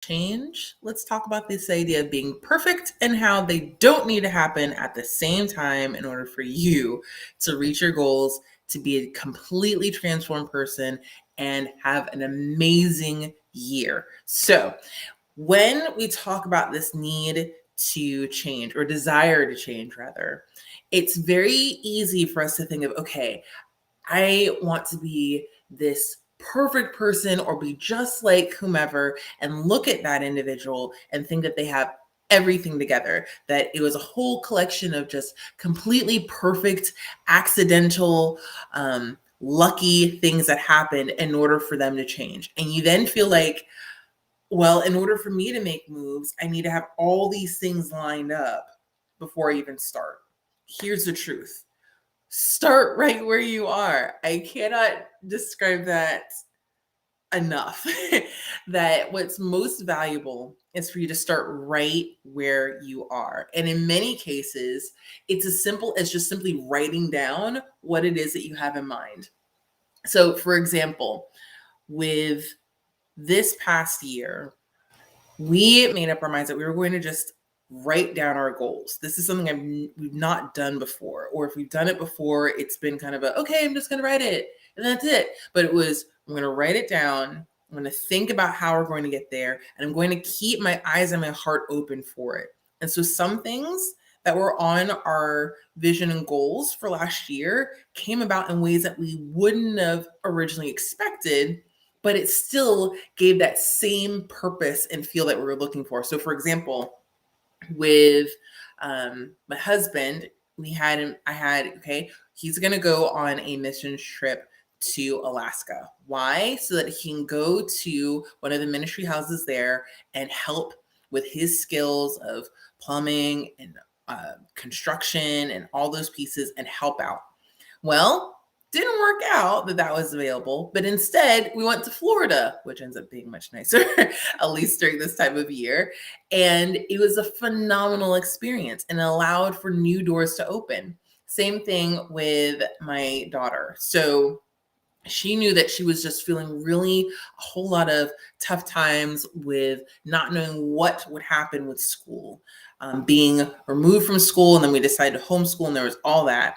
change, let's talk about this idea of being perfect and how they don't need to happen at the same time in order for you to reach your goals, to be a completely transformed person, and have an amazing year. So, when we talk about this need to change or desire to change, rather, it's very easy for us to think of, okay, I want to be this perfect person or be just like whomever, and look at that individual and think that they have everything together, that it was a whole collection of just completely perfect, accidental, lucky things that happened in order for them to change. And you then feel like, well, in order for me to make moves, I need to have all these things lined up before I even start. Here's the truth: start right where you are. I cannot describe that enough. That what's most valuable is for you to start right where you are. And in many cases, it's as simple as just simply writing down what it is that you have in mind. So, for example, with this past year, we made up our minds that we were going to just write down our goals. This is something we've not done before, or if we've done it before, it's been kind of a, okay, I'm just going to write it and that's it. But it was, I'm going to write it down. I'm going to think about how we're going to get there, and I'm going to keep my eyes and my heart open for it. And so some things that were on our vision and goals for last year came about in ways that we wouldn't have originally expected, but it still gave that same purpose and feel that we were looking for. So, for example, with my husband, okay, he's going to go on a missions trip to Alaska. Why? So that he can go to one of the ministry houses there and help with his skills of plumbing and construction and all those pieces and help out. Well, didn't work out that was available, but instead we went to Florida, which ends up being much nicer, at least during this time of year. And it was a phenomenal experience and allowed for new doors to open. Same thing with my daughter. So she knew that she was just feeling really a whole lot of tough times with not knowing what would happen with school, being removed from school, and then we decided to homeschool, and there was all that.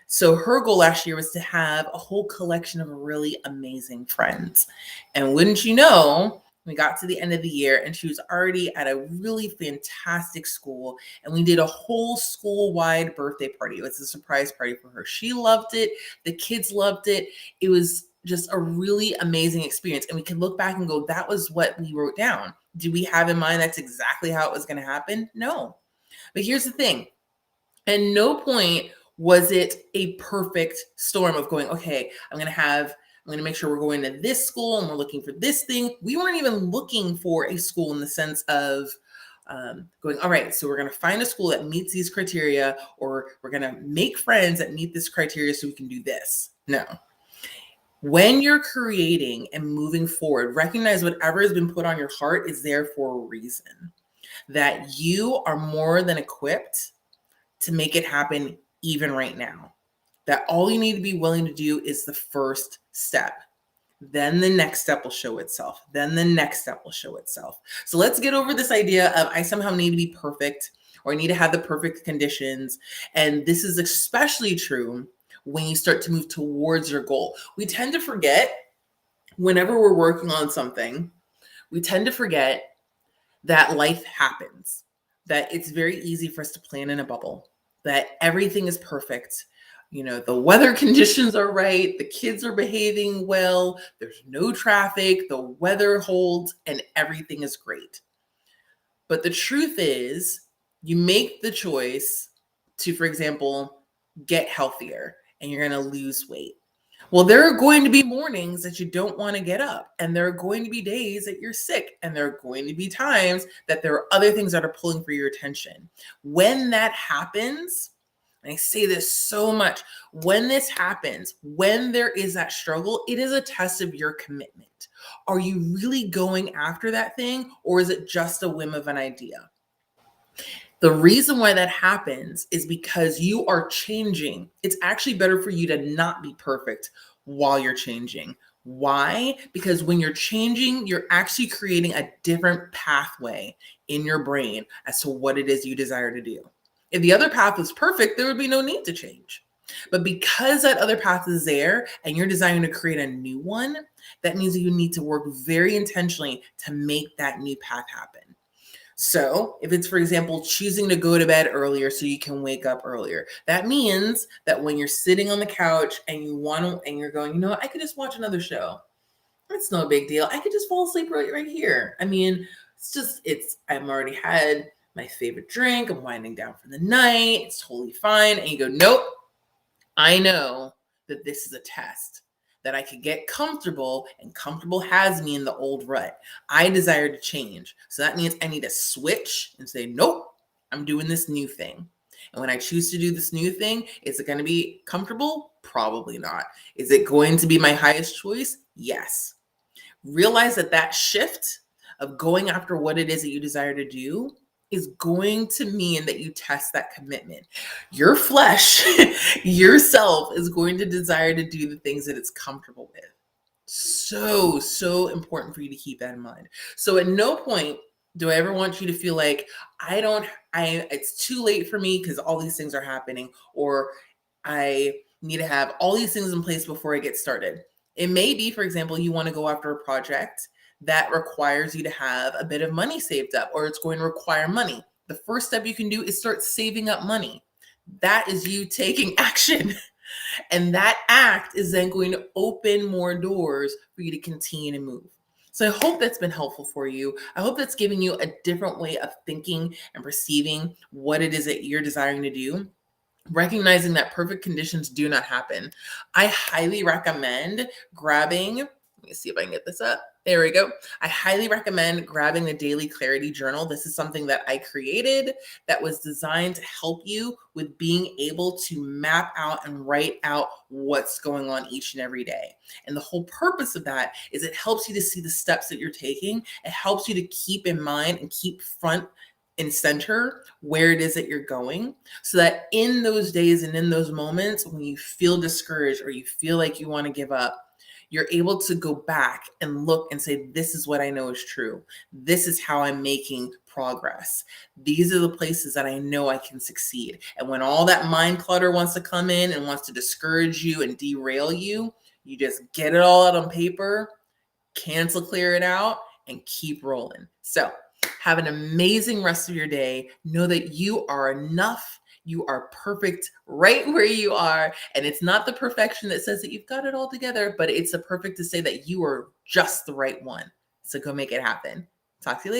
So her goal last year was to have a whole collection of really amazing friends. And wouldn't you know, we got to the end of the year and she was already at a really fantastic school, and we did a whole school-wide birthday party. It was a surprise party for her. She loved it. The kids loved it. It was just a really amazing experience. And we can look back and go, that was what we wrote down. Do we have in mind that's exactly how it was going to happen? No. But here's the thing. At no point was it a perfect storm of going, okay, I'm going to make sure we're going to this school and we're looking for this thing. We weren't even looking for a school in the sense of going, all right, so we're going to find a school that meets these criteria, or we're going to make friends that meet this criteria so we can do this. No. When you're creating and moving forward, recognize whatever has been put on your heart is there for a reason. That you are more than equipped to make it happen even right now. That all you need to be willing to do is the first step. Then the next step will show itself. Then the next step will show itself. So let's get over this idea of I somehow need to be perfect, or I need to have the perfect conditions. And this is especially true when you start to move towards your goal. We tend to forget, whenever we're working on something, we tend to forget that life happens, that it's very easy for us to plan in a bubble, that everything is perfect. You know, the weather conditions are right, the kids are behaving well, there's no traffic, the weather holds, and everything is great. But the truth is, you make the choice to, for example, get healthier and you're going to lose weight. Well, there are going to be mornings that you don't want to get up, and there are going to be days that you're sick, and there are going to be times that there are other things that are pulling for your attention. When that happens, and I say this so much, when this happens, when there is that struggle, it is a test of your commitment. Are you really going after that thing, or is it just a whim of an idea? The reason why that happens is because you are changing. It's actually better for you to not be perfect while you're changing. Why? Because when you're changing, you're actually creating a different pathway in your brain as to what it is you desire to do. If the other path was perfect, there would be no need to change. But because that other path is there and you're desiring to create a new one, that means that you need to work very intentionally to make that new path happen. So, if it's, for example, choosing to go to bed earlier so you can wake up earlier, that means that when you're sitting on the couch and and you're going, you know what, I could just watch another show. It's no big deal. I could just fall asleep right here. I mean, I'm already had my favorite drink. I'm winding down for the night. It's totally fine. And you go, nope, I know that this is a test, that I could get comfortable, and comfortable has me in the old rut. I desire to change. So that means I need to switch and say, nope, I'm doing this new thing. And when I choose to do this new thing, is it going to be comfortable? Probably not. Is it going to be my highest choice? Yes. Realize that that shift of going after what it is that you desire to do is going to mean that you test that commitment. Your flesh, yourself, is going to desire to do the things that it's comfortable with. So important for you to keep that in mind. So at no point do I ever want you to feel like it's too late for me because all these things are happening, or I need to have all these things in place before I get started. It may be, for example, you want to go after a project that requires you to have a bit of money saved up, or it's going to require money. The first step you can do is start saving up money. That is you taking action. And that act is then going to open more doors for you to continue to move. So I hope that's been helpful for you. I hope that's giving you a different way of thinking and perceiving what it is that you're desiring to do, recognizing that perfect conditions do not happen. I highly recommend grabbing, let me see if I can get this up. There we go. I highly recommend grabbing the Daily Clarity Journal. This is something that I created that was designed to help you with being able to map out and write out what's going on each and every day. And the whole purpose of that is it helps you to see the steps that you're taking. It helps you to keep in mind and keep front and center where it is that you're going, so that in those days and in those moments when you feel discouraged or you feel like you want to give up, you're able to go back and look and say, this is what I know is true. This is how I'm making progress. These are the places that I know I can succeed. And when all that mind clutter wants to come in and wants to discourage you and derail you, you just get it all out on paper, cancel, clear it out, and keep rolling. So have an amazing rest of your day. Know that you are enough. You are perfect right where you are. And it's not the perfection that says that you've got it all together, but it's the perfect to say that you are just the right one. So go make it happen. Talk to you later.